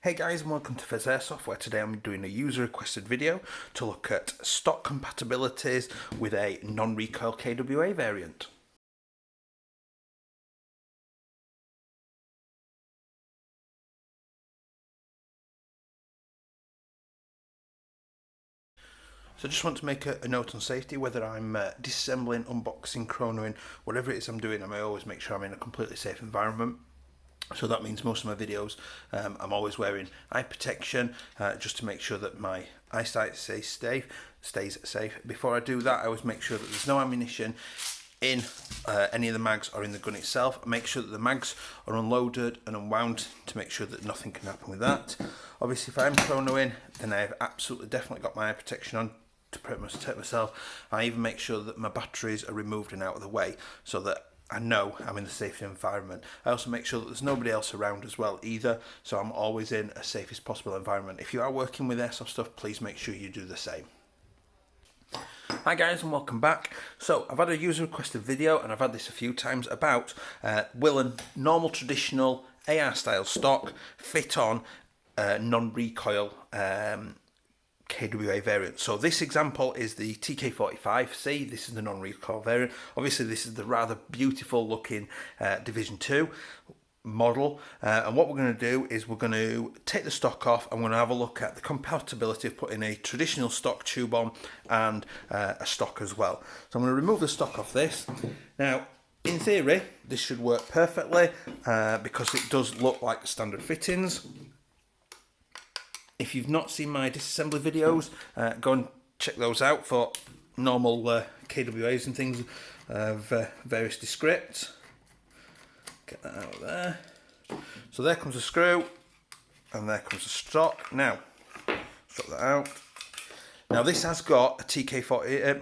Hey guys, and welcome to Pheas Airsoft, where today I'm doing a user requested video to look at stock compatibilities with a non-recoil KWA variant. So I just want to make a note on safety. Whether I'm disassembling, unboxing, chronoing, whatever it is I'm doing, I always make sure I'm in a completely safe environment. So that means most of my videos I'm always wearing eye protection just to make sure that my eyesight stays safe. Before I do that, I always make sure that there's no ammunition in any of the mags or in the gun itself. Make sure that the mags are unloaded and unwound to make sure that nothing can happen with that. Obviously, if I'm chronoing, then I've absolutely definitely got my eye protection on to protect myself. I even make sure that my batteries are removed and out of the way so that I know I'm in the safe environment. I also make sure that there's nobody else around as well either, so I'm always in a safest possible environment. If you are working with airsoft stuff, please make sure you do the same. Hi guys, and welcome back. So I've had a user requested video, and I've had this a few times, about will a normal traditional AR style stock fit on non-recoil KWA variant. So this example is the TK45C. This is the non-recoil variant. Obviously this is the rather beautiful looking Division 2 model, and what we're going to do is we're going to take the stock off and we're going to have a look at the compatibility of putting a traditional stock tube on and a stock as well. So I'm going to remove the stock off this. Now in theory this should work perfectly because it does look like the standard fittings. If you've not seen my disassembly videos, go and check those out for normal KWAs and things of various descripts. Get that out of there. So there comes a screw, and there comes a stock. Now, drop that out. Now this has got a TK40,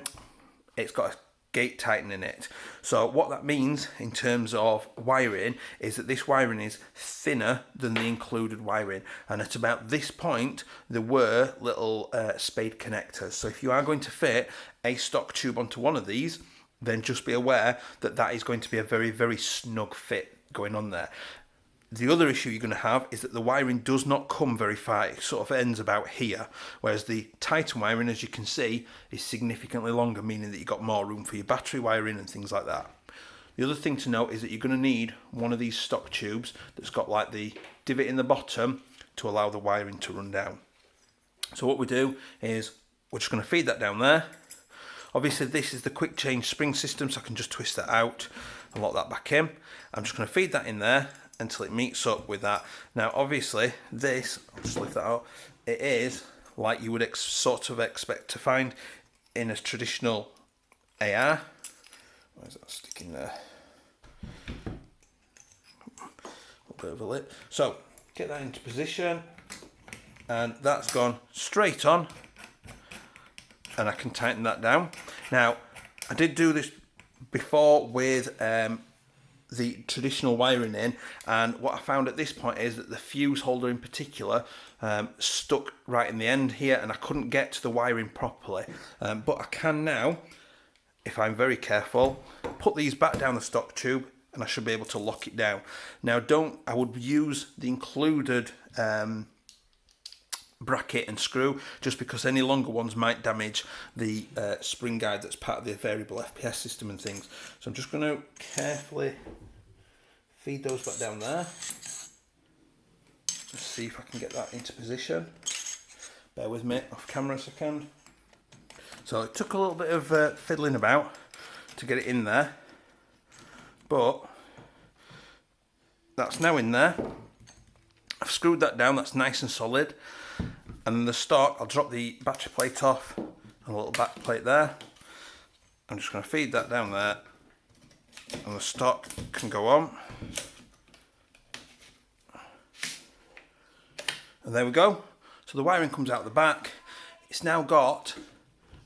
it's got a gate tighten in it. So what that means in terms of wiring is that this wiring is thinner than the included wiring, and at about this point there were little spade connectors. So if you are going to fit a stock tube onto one of these, then just be aware that that is going to be a very, very snug fit going on there. The other issue you're going to have is that the wiring does not come very far. It sort of ends about here, whereas the Titan wiring, as you can see, is significantly longer, meaning that you've got more room for your battery wiring and things like that. The other thing to note is that you're going to need one of these stock tubes that's got like the divot in the bottom to allow the wiring to run down. So what we do is we're just going to feed that down there. Obviously this is the quick change spring system, so I can just twist that out and lock that back in. I'm just going to feed that in there until it meets up with that. Now obviously this, I'll just lift that out, it is like you would sort of expect to find in a traditional AR. Where's that sticking there? A little bit of a lip. So get that into position, and that's gone straight on, and I can tighten that down. Now I did do this before with the traditional wiring in, and what I found at this point is that the fuse holder in particular stuck right in the end here, and I couldn't get to the wiring properly, but I can now, if I'm very careful, put these back down the stock tube and I should be able to lock it down. Now I would use the included bracket and screw, just because any longer ones might damage the spring guide that's part of the variable FPS system and things. So I'm just going to carefully feed those back down there. Let's see if I can get that into position. Bear with me off camera a second. So it took a little bit of fiddling about to get it in there, but that's now in there. I've screwed that down, that's nice and solid. And then the stock, I'll drop the battery plate off and a little back plate there. I'm just going to feed that down there, and the stock can go on. And there we go. So the wiring comes out the back. It's now got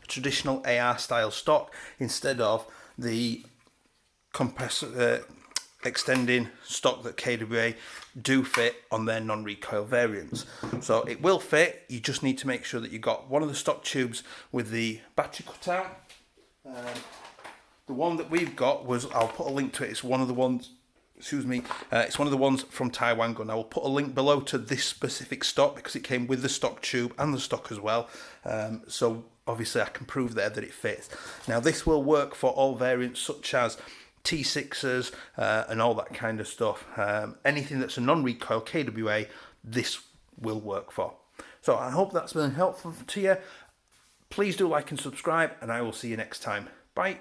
a traditional AR style stock instead of the extending stock that KWA do fit on their non-recoil variants. So it will fit, you just need to make sure that you got one of the stock tubes with the battery cut out. The one that we've got was, I'll put a link to it, it's one of the ones, excuse me, it's one of the ones from Taiwan gun. I will put a link below to this specific stock because it came with the stock tube and the stock as well. So obviously I can prove there that it fits. Now this will work for all variants such as T6s and all that kind of stuff. Anything that's a non-recoil KWA, this will work for. So I hope that's been helpful to you. Please do like and subscribe, and I will see you next time. Bye.